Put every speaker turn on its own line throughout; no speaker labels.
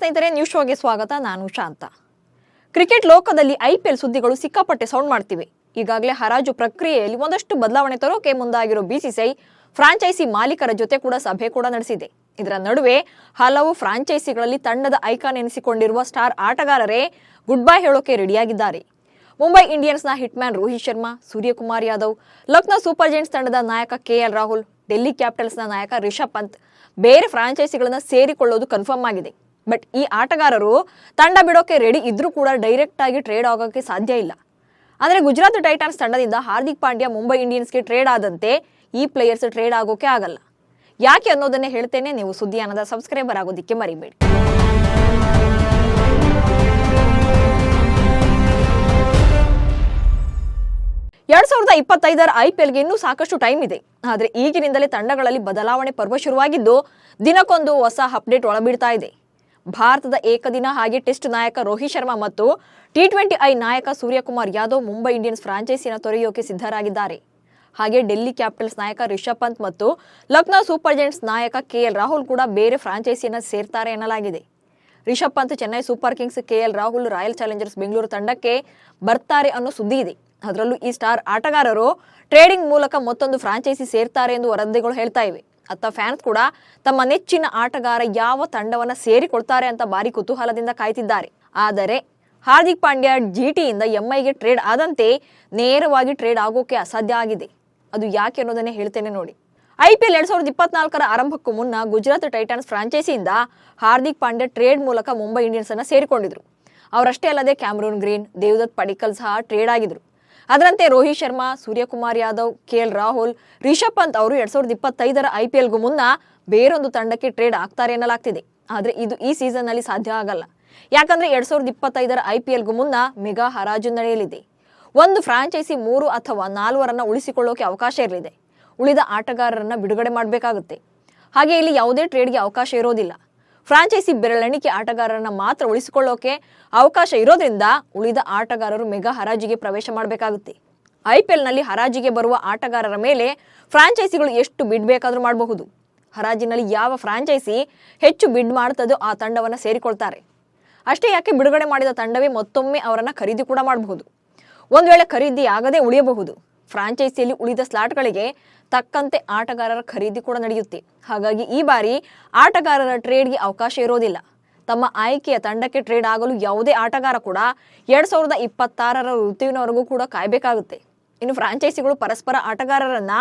ಸ್ನೇಹಿತರೆ, ನ್ಯೂಸ್ ಶೋಗೆ ಸ್ವಾಗತ. ನಾನು ಶಾಂತ. ಕ್ರಿಕೆಟ್ ಲೋಕದಲ್ಲಿ ಐಪಿಎಲ್ ಸುದ್ದಿಗಳು ಸಿಕ್ಕಾಪಟ್ಟೆ ಸೌಂಡ್ ಮಾಡ್ತಿವೆ. ಈಗಾಗಲೇ ಹರಾಜು ಪ್ರಕ್ರಿಯೆಯಲ್ಲಿ ಒಂದಷ್ಟು ಬದಲಾವಣೆ ತರೋಕೆ ಮುಂದಾಗಿರೋ ಬಿಸಿಸಿಐ ಫ್ರಾಂಚೈಸಿ ಮಾಲೀಕರ ಜೊತೆ ಕೂಡ ಸಭೆ ಕೂಡ ನಡೆಸಿದೆ. ಇದರ ನಡುವೆ ಹಲವು ಫ್ರಾಂಚೈಸಿಗಳಲ್ಲಿ ತಂಡದ ಐಕಾನ್ ಎನಿಸಿಕೊಂಡಿರುವ ಸ್ಟಾರ್ ಆಟಗಾರರೇ ಗುಡ್ ಬೈ ಹೇಳೋಕೆ ರೆಡಿಯಾಗಿದ್ದಾರೆ. ಮುಂಬೈ ಇಂಡಿಯನ್ಸ್ನ hitman Rohit Sharma, Suryakumar Yadav, Lucknow super giants ತಂಡದ ನಾಯಕ ಕೆಎಲ್ ರಾಹುಲ್, ಡೆಲ್ಲಿ ಕ್ಯಾಪಿಟಲ್ಸ್ನ ನಾಯಕ ರಿಷಬ್ ಪಂತ್ ಬೇರೆ ಫ್ರಾಂಚೈಸಿಗಳನ್ನ ಸೇರಿಕೊಳ್ಳೋದು ಕನ್ಫರ್ಮ್ ಆಗಿದೆ. ಬಟ್ ಈ ಆಟಗಾರರು ತಂಡ ಬಿಡೋಕೆ ರೆಡಿ ಇದ್ರೂ ಕೂಡ ಡೈರೆಕ್ಟ್ ಆಗಿ ಟ್ರೇಡ್ ಆಗೋಕೆ ಸಾಧ್ಯ ಇಲ್ಲ. ಅಂದರೆ ಗುಜರಾತ್ ಟೈಟಾನ್ಸ್ ತಂಡದಿಂದ ಹಾರ್ದಿಕ್ ಪಾಂಡ್ಯ ಮುಂಬೈ ಇಂಡಿಯನ್ಸ್ಗೆ ಟ್ರೇಡ್ ಆದಂತೆ ಈ ಪ್ಲೇಯರ್ಸ್ ಟ್ರೇಡ್ ಆಗೋಕೆ ಆಗಲ್ಲ. ಯಾಕೆ ಅನ್ನೋದನ್ನೇ ಹೇಳ್ತೇನೆ. ನೀವು ಸುದ್ದಿಯಾನದ ಸಬ್ಸ್ಕ್ರೈಬರ್ ಆಗೋದಿಕ್ಕೆ ಮರಿಬೇಡಿ. ಎರಡ್ 2025 ಐಪಿಎಲ್ಗೆ ಇನ್ನೂ ಸಾಕಷ್ಟು ಟೈಮ್ ಇದೆ. ಆದರೆ ಈಗಿನಿಂದಲೇ ತಂಡಗಳಲ್ಲಿ ಬದಲಾವಣೆ ಪರ್ವ ಶುರುವಾಗಿದ್ದು ದಿನಕ್ಕೊಂದು ಹೊಸ ಅಪ್ಡೇಟ್ ಒಳಬಿಡ್ತಾ ಇದೆ. ಭಾರತದ ಏಕದಿನ ಹಾಗೆ ಟೆಸ್ಟ್ ನಾಯಕ ರೋಹಿತ್ ಶರ್ಮಾ ಮತ್ತು T20I ನಾಯಕ ಸೂರ್ಯಕುಮಾರ್ ಯಾದವ್ ಮುಂಬೈ ಇಂಡಿಯನ್ಸ್ ಫ್ರಾಂಚೈಸಿನ ತೊರೆಯೋಕೆ ಸಿದ್ಧರಾಗಿದ್ದಾರೆ. ಹಾಗೆ ಡೆಲ್ಲಿ ಕ್ಯಾಪಿಟಲ್ಸ್ ನಾಯಕ ರಿಷಬ್ ಪಂತ್ ಮತ್ತು ಲಕ್ನೋ ಸೂಪರ್ ಜೈಂಟ್ಸ್ ನಾಯಕ ಕೆಎಲ್ ರಾಹುಲ್ ಕೂಡ ಬೇರೆ ಫ್ರಾಂಚೈಸಿಯನ್ನು ಸೇರ್ತಾರೆ ಎನ್ನಲಾಗಿದೆ. Rishabh Pant Chennai Super Kings, KL Rahul Royal Challengers Bengaluru ತಂಡಕ್ಕೆ ಬರ್ತಾರೆ ಅನ್ನೋ ಸುದ್ದಿ ಇದೆ. ಅದರಲ್ಲೂ ಈ ಸ್ಟಾರ್ ಆಟಗಾರರು ಟ್ರೇಡಿಂಗ್ ಮೂಲಕ ಮತ್ತೊಂದು ಫ್ರಾಂಚೈಸಿ ಸೇರ್ತಾರೆ ಎಂದು ವರದಿಗಳು ಹೇಳ್ತಾ ಇವೆ. ಅತ್ತ ಫ್ಯಾನ್ಸ್ ಕೂಡ ತಮ್ಮ ನೆಚ್ಚಿನ ಆಟಗಾರ ಯಾವ ತಂಡವನ್ನ ಸೇರಿಕೊಳ್ತಾರೆ ಅಂತ ಭಾರಿ ಕುತೂಹಲದಿಂದ ಕಾಯ್ತಿದ್ದಾರೆ. ಆದರೆ ಹಾರ್ದಿಕ್ ಪಾಂಡ್ಯ ಜಿಟಿಯಿಂದ ಎಂಐಗೆ ಟ್ರೇಡ್ ಆದಂತೆ ನೇರವಾಗಿ ಟ್ರೇಡ್ ಆಗೋಕೆ ಅಸಾಧ್ಯ ಆಗಿದೆ. ಅದು ಯಾಕೆ ಅನ್ನೋದನ್ನೇ ಹೇಳ್ತೇನೆ ನೋಡಿ. ಐಪಿಎಲ್ 2024 ಆರಂಭಕ್ಕೂ ಮುನ್ನ ಗುಜರಾತ್ ಟೈಟಾನ್ಸ್ ಫ್ರಾಂಚೈಸಿಯಿಂದ ಹಾರ್ದಿಕ್ ಪಾಂಡ್ಯ ಟ್ರೇಡ್ ಮೂಲಕ ಮುಂಬೈ ಇಂಡಿಯನ್ಸ್ ಅನ್ನ ಸೇರಿಕೊಂಡಿದ್ರು. ಅವರಷ್ಟೇ ಅಲ್ಲದೆ ಕ್ಯಾಮರೂನ್ ಗ್ರೀನ್, ದೇವದತ್ ಪಡಿಕ್ಕಲ್ ಸಹ ಟ್ರೇಡ್ ಆಗಿದ್ರು. ಅದರಂತೆ ರೋಹಿತ್ ಶರ್ಮಾ, ಸೂರ್ಯಕುಮಾರ್ ಯಾದವ್, ಕೆಎಲ್ ರಾಹುಲ್, ರಿಷಬ್ ಪಂತ್ ಅವರು 2025 ಐಪಿಎಲ್ಗೂ ಮುನ್ನ ಬೇರೊಂದು ತಂಡಕ್ಕೆ ಟ್ರೇಡ್ ಆಗ್ತಾರೆ ಎನ್ನಲಾಗ್ತಿದೆ. ಆದರೆ ಇದು ಈ ಸೀಸನ್ ನಲ್ಲಿ ಸಾಧ್ಯ ಆಗಲ್ಲ. ಯಾಕಂದ್ರೆ 2025 ಐಪಿಎಲ್ಗೂ ಮುನ್ನ ಮೆಗಾ ಹರಾಜು ನಡೆಯಲಿದೆ. ಒಂದು ಫ್ರಾಂಚೈಸಿ 3 ಅಥವಾ 4 ಉಳಿಸಿಕೊಳ್ಳೋಕೆ ಅವಕಾಶ ಇರಲಿದೆ. ಉಳಿದ ಆಟಗಾರರನ್ನ ಬಿಡುಗಡೆ ಮಾಡಬೇಕಾಗುತ್ತೆ. ಹಾಗೆ ಇಲ್ಲಿ ಯಾವುದೇ ಟ್ರೇಡ್ಗೆ ಅವಕಾಶ ಇರೋದಿಲ್ಲ. ಫ್ರಾಂಚೈಸಿ ಬೆರಳೆಣಿಕೆ ಆಟಗಾರರನ್ನ ಮಾತ್ರ ಉಳಿಸಿಕೊಳ್ಳೋಕೆ ಅವಕಾಶ ಇರೋದ್ರಿಂದ ಉಳಿದ ಆಟಗಾರರು ಮೆಗಾ ಹರಾಜಿಗೆ ಪ್ರವೇಶ ಮಾಡಬೇಕಾಗುತ್ತೆ. ಐಪಿಎಲ್ನಲ್ಲಿ ಹರಾಜಿಗೆ ಬರುವ ಆಟಗಾರರ ಮೇಲೆ ಫ್ರಾಂಚೈಸಿಗಳು ಎಷ್ಟು ಬಿಡ್ ಬೇಕಾದರೂ ಮಾಡಬಹುದು. ಹರಾಜಿನಲ್ಲಿ ಯಾವ ಫ್ರಾಂಚೈಸಿ ಹೆಚ್ಚು ಬಿಡ್ ಮಾಡ್ತದೋ ಆ ತಂಡವನ್ನು ಸೇರಿಕೊಳ್ತಾರೆ. ಅಷ್ಟೇ ಯಾಕೆ, ಬಿಡುಗಡೆ ಮಾಡಿದ ತಂಡವೇ ಮತ್ತೊಮ್ಮೆ ಅವರನ್ನ ಖರೀದಿ ಕೂಡ ಮಾಡಬಹುದು. ಒಂದು ವೇಳೆ ಖರೀದಿ ಆಗದೆ ಉಳಿಯಬಹುದು. ಫ್ರಾಂಚೈಸಿಯಲ್ಲಿ ಉಳಿದ ಸ್ಲಾಟ್ಗಳಿಗೆ ತಕ್ಕಂತೆ ಆಟಗಾರರ ಖರೀದಿ ಕೂಡ ನಡೆಯುತ್ತೆ. ಹಾಗಾಗಿ ಈ ಬಾರಿ ಆಟಗಾರರ ಟ್ರೇಡ್ಗೆ ಅವಕಾಶ ಇರೋದಿಲ್ಲ. ತಮ್ಮ ಆಯ್ಕೆಯ ತಂಡಕ್ಕೆ ಟ್ರೇಡ್ ಆಗಲು ಯಾವುದೇ ಆಟಗಾರ ಕೂಡ 2026 ಋತುವಿನವರೆಗೂ ಕೂಡ ಕಾಯಬೇಕಾಗುತ್ತೆ. ಇನ್ನು ಫ್ರಾಂಚೈಸಿಗಳು ಪರಸ್ಪರ ಆಟಗಾರರನ್ನ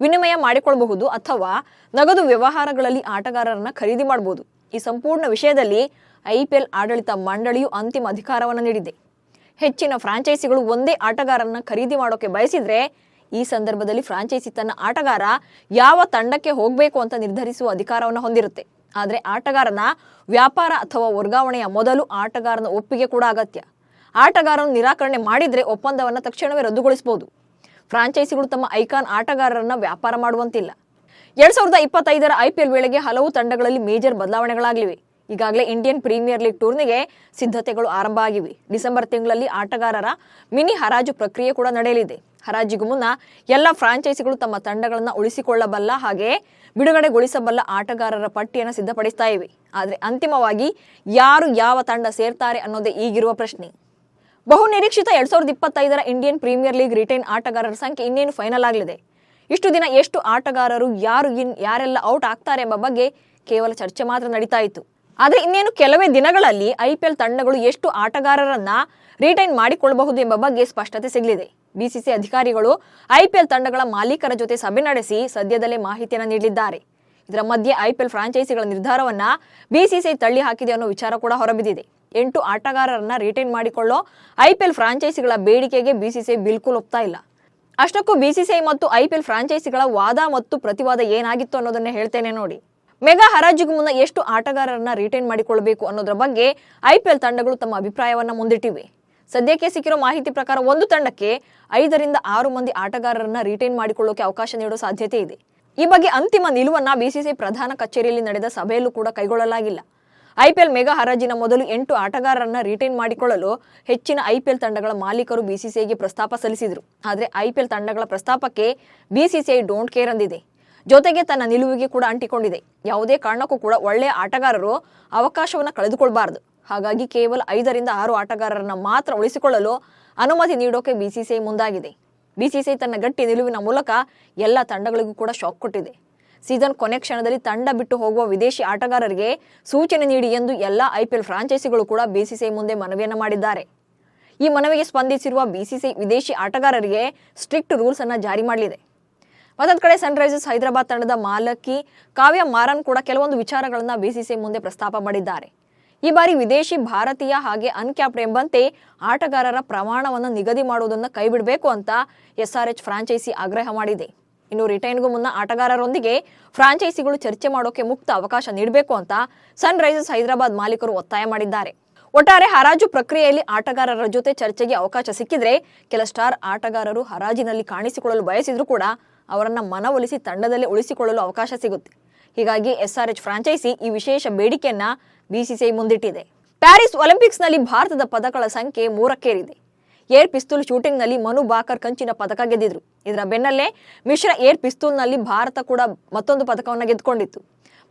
ವಿನಿಮಯ ಮಾಡಿಕೊಳ್ಳಬಹುದು ಅಥವಾ ನಗದು ವ್ಯವಹಾರಗಳಲ್ಲಿ ಆಟಗಾರರನ್ನ ಖರೀದಿ ಮಾಡಬಹುದು. ಈ ಸಂಪೂರ್ಣ ವಿಷಯದಲ್ಲಿ ಐಪಿಎಲ್ ಆಡಳಿತ ಮಂಡಳಿಯು ಅಂತಿಮ ಅಧಿಕಾರವನ್ನು ನೀಡಿದೆ. ಹೆಚ್ಚಿನ ಫ್ರಾಂಚೈಸಿಗಳು ಒಂದೇ ಆಟಗಾರರನ್ನ ಖರೀದಿ ಮಾಡೋಕೆ ಬಯಸಿದ್ರೆ ಈ ಸಂದರ್ಭದಲ್ಲಿ ಫ್ರಾಂಚೈಸಿ ತನ್ನ ಆಟಗಾರ ಯಾವ ತಂಡಕ್ಕೆ ಹೋಗಬೇಕು ಅಂತ ನಿರ್ಧರಿಸುವ ಅಧಿಕಾರವನ್ನು ಹೊಂದಿರುತ್ತೆ. ಆದರೆ ಆಟಗಾರನ ವ್ಯಾಪಾರ ಅಥವಾ ವರ್ಗಾವಣೆಯ ಮೊದಲು ಆಟಗಾರನ ಒಪ್ಪಿಗೆ ಕೂಡ ಅಗತ್ಯ. ಆಟಗಾರನು ನಿರಾಕರಣೆ ಮಾಡಿದ್ರೆ ಒಪ್ಪಂದವನ್ನು ತಕ್ಷಣವೇ ರದ್ದುಗೊಳಿಸಬಹುದು. ಫ್ರಾಂಚೈಸಿಗಳು ತಮ್ಮ ಐಕಾನ್ ಆಟಗಾರರನ್ನ ವ್ಯಾಪಾರ ಮಾಡುವಂತಿಲ್ಲ. 2025 ಐಪಿಎಲ್ ವೇಳೆಗೆ ಹಲವು ತಂಡಗಳಲ್ಲಿ ಮೇಜರ್ ಬದಲಾವಣೆಗಳಾಗಲಿವೆ. ಈಗಾಗಲೇ ಇಂಡಿಯನ್ ಪ್ರೀಮಿಯರ್ ಲೀಗ್ ಟೂರ್ನಿಗೆ ಸಿದ್ಧತೆಗಳು ಆರಂಭ ಆಗಿವೆ. ಡಿಸೆಂಬರ್ ತಿಂಗಳಲ್ಲಿ ಆಟಗಾರರ ಮಿನಿ ಹರಾಜು ಪ್ರಕ್ರಿಯೆ ಕೂಡ ನಡೆಯಲಿದೆ. ಹರಾಜಿಗೂ ಮುನ್ನ ಎಲ್ಲ ಫ್ರಾಂಚೈಸಿಗಳು ತಮ್ಮ ತಂಡಗಳನ್ನು ಉಳಿಸಿಕೊಳ್ಳಬಲ್ಲ ಹಾಗೆ ಬಿಡುಗಡೆಗೊಳಿಸಬಲ್ಲ ಆಟಗಾರರ ಪಟ್ಟಿಯನ್ನು ಸಿದ್ಧಪಡಿಸ್ತಾ ಇವೆ. ಆದರೆ ಅಂತಿಮವಾಗಿ ಯಾರು ಯಾವ ತಂಡ ಸೇರ್ತಾರೆ ಅನ್ನೋದೇ ಈಗಿರುವ ಪ್ರಶ್ನೆ. ಬಹು ನಿರೀಕ್ಷಿತ 2025 ಇಂಡಿಯನ್ ಪ್ರೀಮಿಯರ್ ಲೀಗ್ ರಿಟೈನ್ ಆಟಗಾರರ ಸಂಖ್ಯೆ ಇನ್ನೇನು ಫೈನಲ್ ಆಗಲಿದೆ. ಇಷ್ಟು ದಿನ ಎಷ್ಟು ಆಟಗಾರರು ಯಾರು ಯಾರೆಲ್ಲ ಔಟ್ ಆಗ್ತಾರೆ ಎಂಬ ಬಗ್ಗೆ ಕೇವಲ ಚರ್ಚೆ ಮಾತ್ರ ನಡೀತಾ ಇತ್ತು. ಆದರೆ ಇನ್ನೇನು ಕೆಲವೇ ದಿನಗಳಲ್ಲಿ ಐಪಿಎಲ್ ತಂಡಗಳು ಎಷ್ಟು ಆಟಗಾರರನ್ನ ರಿಟೈನ್ ಮಾಡಿಕೊಳ್ಳಬಹುದು ಎಂಬ ಬಗ್ಗೆ ಸ್ಪಷ್ಟತೆ ಸಿಗಲಿದೆ. ಬಿಸಿಸಿ ಅಧಿಕಾರಿಗಳು ಐಪಿಎಲ್ ತಂಡಗಳ ಮಾಲೀಕರ ಜೊತೆ ಸಭೆ ನಡೆಸಿ ಸದ್ಯದಲ್ಲೇ ಮಾಹಿತಿಯನ್ನು ನೀಡಲಿದ್ದಾರೆ. ಇದರ ಮಧ್ಯೆ ಐಪಿಎಲ್ ಫ್ರಾಂಚೈಸಿಗಳ ನಿರ್ಧಾರವನ್ನ ಬಿಸಿಸಿಐ ತಳ್ಳಿ ಹಾಕಿದೆ ಅನ್ನೋ ವಿಚಾರ ಕೂಡ ಹೊರಬಿದ್ದಿದೆ. 8 ಆಟಗಾರರನ್ನ ರಿಟೈನ್ ಮಾಡಿಕೊಳ್ಳೋ ಐಪಿಎಲ್ ಫ್ರಾಂಚೈಸಿಗಳ ಬೇಡಿಕೆಗೆ ಬಿಸಿಸಿಐ ಬಿಲ್ಕುಲ್ ಒಪ್ತಾ ಇಲ್ಲ. ಅಷ್ಟಕ್ಕೂ ಬಿಸಿಸಿಐ ಮತ್ತು ಐಪಿಎಲ್ ಫ್ರಾಂಚೈಸಿಗಳ ವಾದ ಮತ್ತು ಪ್ರತಿವಾದ ಏನಾಗಿತ್ತು ಅನ್ನೋದನ್ನ ಹೇಳ್ತೇನೆ ನೋಡಿ. ಮೆಗಾ ಹರಾಜಿಗೂ ಮುನ್ನ ಎಷ್ಟು ಆಟಗಾರರನ್ನ ರಿಟೈನ್ ಮಾಡಿಕೊಳ್ಳಬೇಕು ಅನ್ನೋದ್ರ ಬಗ್ಗೆ ಐಪಿಎಲ್ ತಂಡಗಳು ತಮ್ಮ ಅಭಿಪ್ರಾಯವನ್ನ ಮುಂದಿಟ್ಟಿವೆ. ಸದ್ಯಕ್ಕೆ ಸಿಕ್ಕಿರೋ ಮಾಹಿತಿ ಪ್ರಕಾರ ಒಂದು ತಂಡಕ್ಕೆ 5 ರಿಂದ 6 ಮಂದಿ ಆಟಗಾರರನ್ನ ರಿಟೈನ್ ಮಾಡಿಕೊಳ್ಳೋಕೆ ಅವಕಾಶ ನೀಡೋ ಸಾಧ್ಯತೆ ಇದೆ. ಈ ಬಗ್ಗೆ ಅಂತಿಮ ನಿಲುವನ್ನ ಬಿಸಿಸಿಐ ಪ್ರಧಾನ ಕಚೇರಿಯಲ್ಲಿ ನಡೆದ ಸಭೆಯಲ್ಲೂ ಕೂಡ ಕೈಗೊಳ್ಳಲಾಗಿಲ್ಲ. ಐಪಿಎಲ್ ಮೆಗಾ ಹರಾಜಿನ ಮೊದಲು 8 ಆಟಗಾರರನ್ನ ರಿಟೈನ್ ಮಾಡಿಕೊಳ್ಳಲು ಹೆಚ್ಚಿನ ಐಪಿಎಲ್ ತಂಡಗಳ ಮಾಲೀಕರು ಬಿಸಿಸಿಐಗೆ ಪ್ರಸ್ತಾಪ ಸಲ್ಲಿಸಿದ್ರು. ಆದರೆ ಐಪಿಎಲ್ ತಂಡಗಳ ಪ್ರಸ್ತಾಪಕ್ಕೆ ಬಿಸಿಸಿಐ ಡೋಂಟ್ ಕೇರ್ ಅಂದಿದೆ. ಜೊತೆಗೆ ತನ್ನ ನಿಲುವಿಗೆ ಕೂಡ ಅಂಟಿಕೊಂಡಿದೆ. ಯಾವುದೇ ಕಾರಣಕ್ಕೂ ಕೂಡ ಒಳ್ಳೆಯ ಆಟಗಾರರು ಅವಕಾಶವನ್ನು ಕಳೆದುಕೊಳ್ಬಾರದು. ಹಾಗಾಗಿ ಕೇವಲ 5 ರಿಂದ 6 ಆಟಗಾರರನ್ನ ಮಾತ್ರ ಉಳಿಸಿಕೊಳ್ಳಲು ಅನುಮತಿ ನೀಡೋಕೆ ಬಿಸಿಸಿಐ ಮುಂದಾಗಿದೆ. ಬಿಸಿಸಿಐ ತನ್ನ ಗಟ್ಟಿ ನಿಲುವಿನ ಮೂಲಕ ಎಲ್ಲ ತಂಡಗಳಿಗೂ ಕೂಡ ಶಾಕ್ ಕೊಟ್ಟಿದೆ. ಸೀಸನ್ ಕೊನೆ ಕ್ಷಣದಲ್ಲಿ ತಂಡ ಬಿಟ್ಟು ಹೋಗುವ ವಿದೇಶಿ ಆಟಗಾರರಿಗೆ ಸೂಚನೆ ನೀಡಿ ಎಂದು ಎಲ್ಲ ಐಪಿಎಲ್ ಫ್ರಾಂಚೈಸಿಗಳು ಕೂಡ ಬಿಸಿಸಿಐ ಮುಂದೆ ಮನವಿಯನ್ನು ಮಾಡಿದ್ದಾರೆ. ಈ ಮನವಿಗೆ ಸ್ಪಂದಿಸಿರುವ ಬಿಸಿಸಿಐ ವಿದೇಶಿ ಆಟಗಾರರಿಗೆ ಸ್ಟ್ರಿಕ್ಟ್ ರೂಲ್ಸ್ ಅನ್ನು ಜಾರಿ ಮಾಡಲಿದೆ. ಮತ್ತೊಂದು ಕಡೆ ಸನ್ರೈಸರ್ಸ್ ಹೈದರಾಬಾದ್ ತಂಡದ ಮಾಲಕಿ ಕಾವ್ಯ ಮಾರನ್ ಕೂಡ ಕೆಲವೊಂದು ವಿಚಾರಗಳನ್ನು ಬಿಸಿಸಿಐ ಮುಂದೆ ಪ್ರಸ್ತಾಪ ಮಾಡಿದ್ದಾರೆ. ಈ ಬಾರಿ ವಿದೇಶಿ, ಭಾರತೀಯ ಹಾಗೆ ಅನ್ಕ್ಯಾಪ್ಡ್ ಎಂಬಂತೆ ಆಟಗಾರರ ಪ್ರಮಾಣವನ್ನು ನಿಗದಿ ಮಾಡುವುದನ್ನು ಕೈಬಿಡಬೇಕು ಅಂತ SRH ಫ್ರಾಂಚೈಸಿ ಆಗ್ರಹ ಮಾಡಿದೆ. ಇನ್ನು ರಿಟೈನ್ಗೂ ಮುನ್ನ ಆಟಗಾರರೊಂದಿಗೆ ಫ್ರಾಂಚೈಸಿಗಳು ಚರ್ಚೆ ಮಾಡೋಕೆ ಮುಕ್ತ ಅವಕಾಶ ನೀಡಬೇಕು ಅಂತ ಸನ್ರೈಸರ್ಸ್ ಹೈದರಾಬಾದ್ ಮಾಲೀಕರು ಒತ್ತಾಯ ಮಾಡಿದ್ದಾರೆ. ಒಟ್ಟಾರೆ ಹರಾಜು ಪ್ರಕ್ರಿಯೆಯಲ್ಲಿ ಆಟಗಾರರ ಜೊತೆ ಚರ್ಚೆಗೆ ಅವಕಾಶ ಸಿಕ್ಕಿದ್ರೆ ಕೆಲ ಸ್ಟಾರ್ ಆಟಗಾರರು ಹರಾಜಿನಲ್ಲಿ ಕಾಣಿಸಿಕೊಳ್ಳಲು ಬಯಸಿದ್ರು ಕೂಡ ಅವರನ್ನ ಮನವೊಲಿಸಿ ತಂಡದಲ್ಲಿ ಉಳಿಸಿಕೊಳ್ಳಲು ಅವಕಾಶ ಸಿಗುತ್ತೆ. ಹೀಗಾಗಿ SRH ಫ್ರಾಂಚೈಸಿ ಈ ವಿಶೇಷ ಬೇಡಿಕೆಯನ್ನ ಬಿಸಿಸಿಐ ಮುಂದಿಟ್ಟಿದೆ. ಪ್ಯಾರಿಸ್ ಒಲಿಂಪಿಕ್ಸ್ನಲ್ಲಿ ಭಾರತದ ಪದಕಗಳ ಸಂಖ್ಯೆ 3ಕ್ಕೇರಿದೆ. ಏರ್ ಪಿಸ್ತೂಲ್ ಶೂಟಿಂಗ್ನಲ್ಲಿ ಮನು ಬಾಕರ್ ಕಂಚಿನ ಪದಕ ಗೆದ್ದಿದ್ರು. ಇದರ ಬೆನ್ನಲ್ಲೇ ಮಿಶ್ರ ಏರ್ ಪಿಸ್ತೂಲ್ನಲ್ಲಿ ಭಾರತ ಕೂಡ ಮತ್ತೊಂದು ಪದಕವನ್ನು ಗೆದ್ದುಕೊಂಡಿತ್ತು.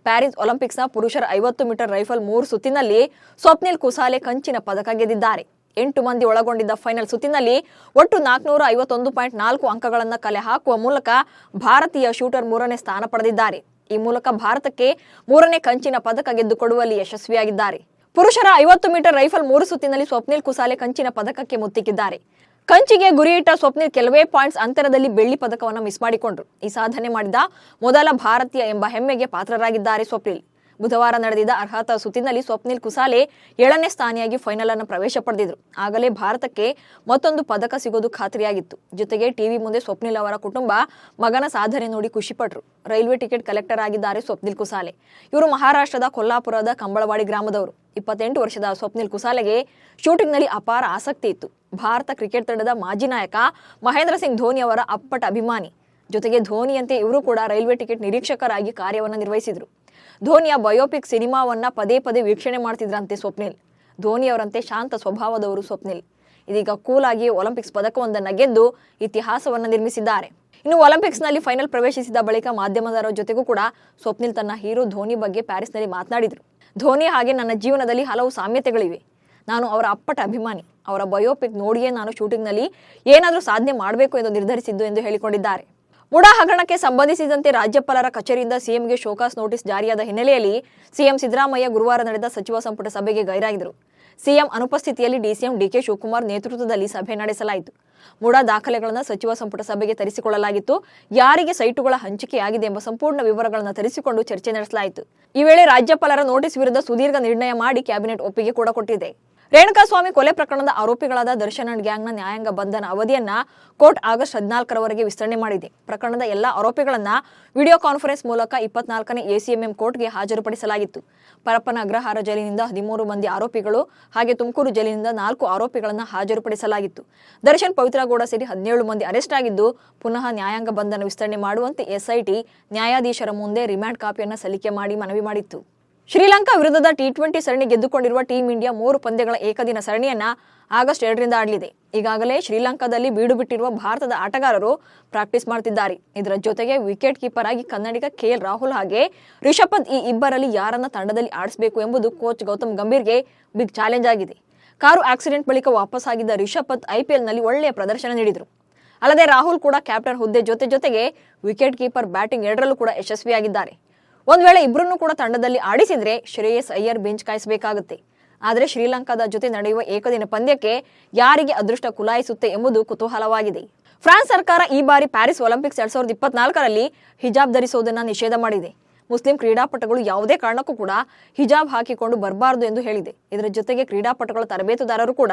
ಪ್ಯಾರಿಸ್ ಒಲಿಂಪಿಕ್ಸ್ನ ಪುರುಷರ 50 ಮೀಟರ್ ರೈಫಲ್ 3 ಸುತ್ತಿನಲ್ಲಿ ಸ್ವಪ್ನಿಲ್ ಕುಸಾಲೆ ಕಂಚಿನ ಪದಕ ಗೆದ್ದಿದ್ದಾರೆ. 8 ಮಂದಿ ಒಳಗೊಂಡಿದ್ದ ಫೈನಲ್ ಸುತ್ತಿನಲ್ಲಿ ಒಟ್ಟು 451.4 ಅಂಕಗಳನ್ನು ಕಲೆ ಹಾಕುವ ಮೂಲಕ ಭಾರತೀಯ ಶೂಟರ್ 3ನೇ ಸ್ಥಾನ ಪಡೆದಿದ್ದಾರೆ. ಈ ಮೂಲಕ ಭಾರತಕ್ಕೆ 3ನೇ ಕಂಚಿನ ಪದಕ ಗೆದ್ದುಕೊಡುವಲ್ಲಿ ಯಶಸ್ವಿಯಾಗಿದ್ದಾರೆ. ಪುರುಷರ 50 ಮೀಟರ್ ರೈಫಲ್ 3 ಸುತ್ತಿನಲ್ಲಿ ಸ್ವಪ್ನಿಲ್ ಕುಸಾಲೆ ಕಂಚಿನ ಪದಕಕ್ಕೆ ಮುತ್ತಿಕ್ಕಿದ್ದಾರೆ. ಕಂಚಿಗೆ ಗುರಿಯಿಟ್ಟ ಸ್ವಪ್ನಿಲ್ ಕೆಲವೇ ಪಾಯಿಂಟ್ಸ್ ಅಂತರದಲ್ಲಿ ಬೆಳ್ಳಿ ಪದಕವನ್ನು ಮಿಸ್ ಮಾಡಿಕೊಂಡ್ರು. ಈ ಸಾಧನೆ ಮಾಡಿದ ಮೊದಲ ಭಾರತೀಯ ಎಂಬ ಹೆಮ್ಮೆಗೆ ಪಾತ್ರರಾಗಿದ್ದಾರೆ ಸ್ವಪ್ನಿಲ್. ಬುಧವಾರ ನಡೆದಿದ್ದ ಅರ್ಹತಾ ಸುತ್ತಿನಲ್ಲಿ ಸ್ವಪ್ನಿಲ್ ಕುಸಾಲೆ 7ನೇ ಸ್ಥಾನಿಯಾಗಿ ಫೈನಲ್ ಅನ್ನು ಪ್ರವೇಶ ಪಡೆದಿದ್ರು. ಆಗಲೇ ಭಾರತಕ್ಕೆ ಮತ್ತೊಂದು ಪದಕ ಸಿಗೋದು ಖಾತ್ರಿಯಾಗಿತ್ತು. ಜೊತೆಗೆ ಟಿವಿ ಮುಂದೆ ಸ್ವಪ್ನಿಲ್ ಅವರ ಕುಟುಂಬ ಮಗನ ಸಾಧನೆ ನೋಡಿ ಖುಷಿಪಟ್ರು. ರೈಲ್ವೆ ಟಿಕೆಟ್ ಕಲೆಕ್ಟರ್ ಆಗಿದ್ದಾರೆ ಸ್ವಪ್ನಿಲ್ ಕುಸಾಲೆ. ಇವರು ಮಹಾರಾಷ್ಟ್ರದ ಕೊಲ್ಲಾಪುರದ ಕಂಬಳವಾಡಿ ಗ್ರಾಮದವರು. 28 ವರ್ಷದ ಸ್ವಪ್ನಿಲ್ ಕುಸಾಲೆಗೆ ಶೂಟಿಂಗ್ನಲ್ಲಿ ಅಪಾರ ಆಸಕ್ತಿ ಇತ್ತು. ಭಾರತ ಕ್ರಿಕೆಟ್ ತಂಡದ ಮಾಜಿ ನಾಯಕ ಮಹೇಂದ್ರ ಸಿಂಗ್ ಧೋನಿ ಅವರ ಅಪ್ಪಟ ಅಭಿಮಾನಿ. ಜೊತೆಗೆ ಧೋನಿಯಂತೆ ಇವರು ಕೂಡ ರೈಲ್ವೆ ಟಿಕೆಟ್ ನಿರೀಕ್ಷಕರಾಗಿ ಕಾರ್ಯವನ್ನು ನಿರ್ವಹಿಸಿದ್ರು. ಧೋನಿಯ ಬಯೋಪಿಕ್ ಸಿನಿಮಾವನ್ನ ಪದೇ ಪದೇ ವೀಕ್ಷಣೆ ಮಾಡ್ತಿದ್ರಂತೆ ಸ್ವಪ್ನಿಲ್. ಧೋನಿ ಅವರಂತೆ ಶಾಂತ ಸ್ವಭಾವದವರು ಸ್ವಪ್ನಿಲ್. ಇದೀಗ ಕೂಲ್ ಆಗಿ ಒಲಿಂಪಿಕ್ಸ್ ಪದಕವೊಂದನ್ನು ಗೆದ್ದು ಇತಿಹಾಸವನ್ನು ನಿರ್ಮಿಸಿದ್ದಾರೆ. ಇನ್ನು ಒಲಿಂಪಿಕ್ಸ್ನಲ್ಲಿ ಫೈನಲ್ ಪ್ರವೇಶಿಸಿದ ಬಳಿಕ ಮಾಧ್ಯಮದವರ ಜೊತೆಗೂ ಕೂಡ ಸ್ವಪ್ನಿಲ್ ತನ್ನ ಹೀರೋ ಧೋನಿ ಬಗ್ಗೆ ಪ್ಯಾರಿಸ್ನಲ್ಲಿ ಮಾತನಾಡಿದರು. ಧೋನಿ ಹಾಗೆ ನನ್ನ ಜೀವನದಲ್ಲಿ ಹಲವು ಸಾಮ್ಯತೆಗಳಿವೆ. ನಾನು ಅವರ ಅಪ್ಪಟ ಅಭಿಮಾನಿ. ಅವರ ಬಯೋಪಿಕ್ ನೋಡಿಯೇ ನಾನು ಶೂಟಿಂಗ್ನಲ್ಲಿ ಏನಾದರೂ ಸಾಧನೆ ಮಾಡಬೇಕು ಎಂದು ನಿರ್ಧರಿಸಿದ್ದು ಎಂದು ಹೇಳಿಕೊಂಡಿದ್ದಾರೆ. ಮುಡಾ ಹಗರಣಕ್ಕೆ ಸಂಬಂಧಿಸಿದಂತೆ ರಾಜ್ಯಪಾಲರ ಕಚೇರಿಯಿಂದ ಸಿಎಂಗೆ ಶೋಕಾಸ್ ನೋಟಿಸ್ ಜಾರಿಯಾದ ಹಿನ್ನೆಲೆಯಲ್ಲಿ ಸಿಎಂ ಸಿದ್ದರಾಮಯ್ಯ ಗುರುವಾರ ನಡೆದ ಸಚಿವ ಸಂಪುಟ ಸಭೆಗೆ ಗೈರಾಗಿದ್ದರು. ಸಿಎಂ ಅನುಪಸ್ಥಿತಿಯಲ್ಲಿ ಡಿಸಿಎಂ ಡಿಕೆ ಶಿವಕುಮಾರ್ ನೇತೃತ್ವದಲ್ಲಿ ಸಭೆ ನಡೆಸಲಾಯಿತು. ಮುಡಾ ದಾಖಲೆಗಳನ್ನು ಸಚಿವ ಸಂಪುಟ ಸಭೆಗೆ ತರಿಸಿಕೊಳ್ಳಲಾಗಿತ್ತು. ಯಾರಿಗೆ ಸೈಟುಗಳ ಹಂಚಿಕೆಯಾಗಿದೆ ಎಂಬ ಸಂಪೂರ್ಣ ವಿವರಗಳನ್ನು ತರಿಸಿಕೊಂಡು ಚರ್ಚೆ ನಡೆಸಲಾಯಿತು. ಈ ವೇಳೆ ರಾಜ್ಯಪಾಲರ ನೋಟಿಸ್ ವಿರುದ್ಧ ಸುದೀರ್ಘ ನಿರ್ಣಯ ಮಾಡಿ ಕ್ಯಾಬಿನೆಟ್ ಒಪ್ಪಿಗೆ ಕೂಡ ಕೊಟ್ಟಿದೆ. ರೇಣುಕಾಸ್ವಾಮಿ ಕೊಲೆ ಪ್ರಕರಣದ ಆರೋಪಿಗಳಾದ ದರ್ಶನ್ ಅಂಡ್ ಗ್ಯಾಂಗ್ನ ನ್ಯಾಯಾಂಗ ಬಂಧನ ಅವಧಿಯನ್ನ ಕೋರ್ಟ್ ಆಗಸ್ಟ್ 14ರವರೆಗೆ ವಿಸ್ತರಣೆ ಮಾಡಿದೆ. ಪ್ರಕರಣದ ಎಲ್ಲ ಆರೋಪಿಗಳನ್ನ ವಿಡಿಯೋ ಕಾನ್ಫರೆನ್ಸ್ ಮೂಲಕ 24ನೇ ACMM ಕೋರ್ಟ್ಗೆ ಹಾಜರುಪಡಿಸಲಾಗಿತ್ತು. ಪರಪ್ಪನ ಅಗ್ರಹಾರ ಜೈಲಿನಿಂದ 13 ಮಂದಿ ಆರೋಪಿಗಳು ಹಾಗೆ ತುಮಕೂರು ಜೈಲಿನಿಂದ 4 ಆರೋಪಿಗಳನ್ನು ಹಾಜರುಪಡಿಸಲಾಗಿತ್ತು. ದರ್ಶನ್ ಪವಿತ್ರ ಗೌಡ ಸೇರಿ 17 ಮಂದಿ ಅರೆಸ್ಟ್ ಆಗಿದ್ದು ಪುನಃ ನ್ಯಾಯಾಂಗ ಬಂಧನ ವಿಸ್ತರಣೆ ಮಾಡುವಂತೆ SIT ನ್ಯಾಯಾಧೀಶರ ಮುಂದೆ ರಿಮ್ಯಾಂಡ್ ಕಾಪಿಯನ್ನು ಸಲ್ಲಿಕೆ ಮಾಡಿ ಮನವಿ ಮಾಡಿತ್ತು. ಶ್ರೀಲಂಕಾ ವಿರುದ್ಧದ T20 ಸರಣಿ ಗೆದ್ದುಕೊಂಡಿರುವ ಟೀಂ ಇಂಡಿಯಾ 3 ಪಂದ್ಯಗಳ ಏಕದಿನ ಸರಣಿಯನ್ನ ಆಗಸ್ಟ್ 2ರಿಂದ ಆಡಲಿದೆ. ಈಗಾಗಲೇ ಶ್ರೀಲಂಕಾದಲ್ಲಿ ಬೀಡು ಬಿಟ್ಟಿರುವ ಭಾರತದ ಆಟಗಾರರು ಪ್ರಾಕ್ಟೀಸ್ ಮಾಡ್ತಿದ್ದಾರೆ. ಇದರ ಜೊತೆಗೆ ವಿಕೆಟ್ ಕೀಪರ್ ಆಗಿ ಕನ್ನಡಿಗ KL ರಾಹುಲ್ ಹಾಗೆ ರಿಷಬ್ ಪಂತ್ ಈ ಇಬ್ಬರಲ್ಲಿ ಯಾರನ್ನ ತಂಡದಲ್ಲಿ ಆಡಿಸಬೇಕು ಎಂಬುದು ಕೋಚ್ ಗೌತಮ್ ಗಂಭೀರ್ಗೆ ಬಿಗ್ ಚಾಲೆಂಜ್ ಆಗಿದೆ. ಕಾರು ಆಕ್ಸಿಡೆಂಟ್ ಬಳಿಕ ವಾಪಸ್ ಆಗಿದ್ದ ರಿಷಬ್ ಪಂತ್ IPLನಲ್ಲಿ ಒಳ್ಳೆಯ ಪ್ರದರ್ಶನ ನೀಡಿದರು. ಅಲ್ಲದೆ ರಾಹುಲ್ ಕೂಡ ಕ್ಯಾಪ್ಟನ್ ಹುದ್ದೆ ಜೊತೆಗೆ ವಿಕೆಟ್ ಕೀಪರ್, ಬ್ಯಾಟಿಂಗ್ ಎರಡರಲ್ಲೂ ಕೂಡ ಯಶಸ್ವಿಯಾಗಿದ್ದಾರೆ. ಒಂದ್ ವೇಳೆ ಇಬ್ಬರನ್ನು ಕೂಡ ತಂಡದಲ್ಲಿ ಆಡಿಸಿದ್ರೆ ಶ್ರೇಯಸ್ ಅಯ್ಯರ್ ಬೆಂಚ್ ಕಾಯಿಸಬೇಕಾಗುತ್ತೆ. ಆದರೆ ಶ್ರೀಲಂಕಾದ ಜೊತೆ ನಡೆಯುವ ಏಕದಿನ ಪಂದ್ಯಕ್ಕೆ ಯಾರಿಗೆ ಅದೃಷ್ಟ ಕುಲಾಯಿಸುತ್ತೆ ಎಂಬುದು ಕುತೂಹಲವಾಗಿದೆ. ಫ್ರಾನ್ಸ್ ಸರ್ಕಾರ ಈ ಬಾರಿ ಪ್ಯಾರಿಸ್ ಒಲಿಂಪಿಕ್ಸ್ 2024ರಲ್ಲಿ ಹಿಜಾಬ್ ಧರಿಸುವುದನ್ನು ನಿಷೇಧ ಮಾಡಿದೆ. ಮುಸ್ಲಿಂ ಕ್ರೀಡಾಪಟುಗಳು ಯಾವುದೇ ಕಾರಣಕ್ಕೂ ಕೂಡ ಹಿಜಾಬ್ ಹಾಕಿಕೊಂಡು ಬರಬಾರದು ಎಂದು ಹೇಳಿದೆ. ಇದರ ಜೊತೆಗೆ ಕ್ರೀಡಾಪಟುಗಳ ತರಬೇತುದಾರರು ಕೂಡ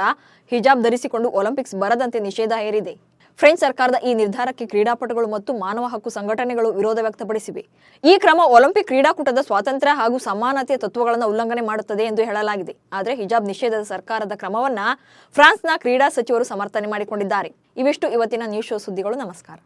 ಹಿಜಾಬ್ ಧರಿಸಿಕೊಂಡು ಒಲಿಂಪಿಕ್ಸ್ ಬರದಂತೆ ನಿಷೇಧ ಹೇರಿದೆ. ಫ್ರೆಂಚ್ ಸರ್ಕಾರದ ಈ ನಿರ್ಧಾರಕ್ಕೆ ಕ್ರೀಡಾಪಟುಗಳು ಮತ್ತು ಮಾನವ ಹಕ್ಕು ಸಂಘಟನೆಗಳು ವಿರೋಧ ವ್ಯಕ್ತಪಡಿಸಿವೆ. ಈ ಕ್ರಮ ಒಲಿಂಪಿಕ್ ಕ್ರೀಡಾಕೂಟದ ಸ್ವಾತಂತ್ರ್ಯ ಹಾಗೂ ಸಮಾನತೆಯ ತತ್ವಗಳನ್ನು ಉಲ್ಲಂಘನೆ ಮಾಡುತ್ತದೆ ಎಂದು ಹೇಳಲಾಗಿದೆ. ಆದರೆ ಹಿಜಾಬ್ ನಿಷೇಧದ ಸರ್ಕಾರದ ಕ್ರಮವನ್ನ ಫ್ರಾನ್ಸ್ನ ಕ್ರೀಡಾ ಸಚಿವರು ಸಮರ್ಥನೆ ಮಾಡಿಕೊಂಡಿದ್ದಾರೆ. ಇವಿಷ್ಟು ಇವತ್ತಿನ ನ್ಯೂಸ್ ಶೋ ಸುದ್ದಿಗಳು. ನಮಸ್ಕಾರ.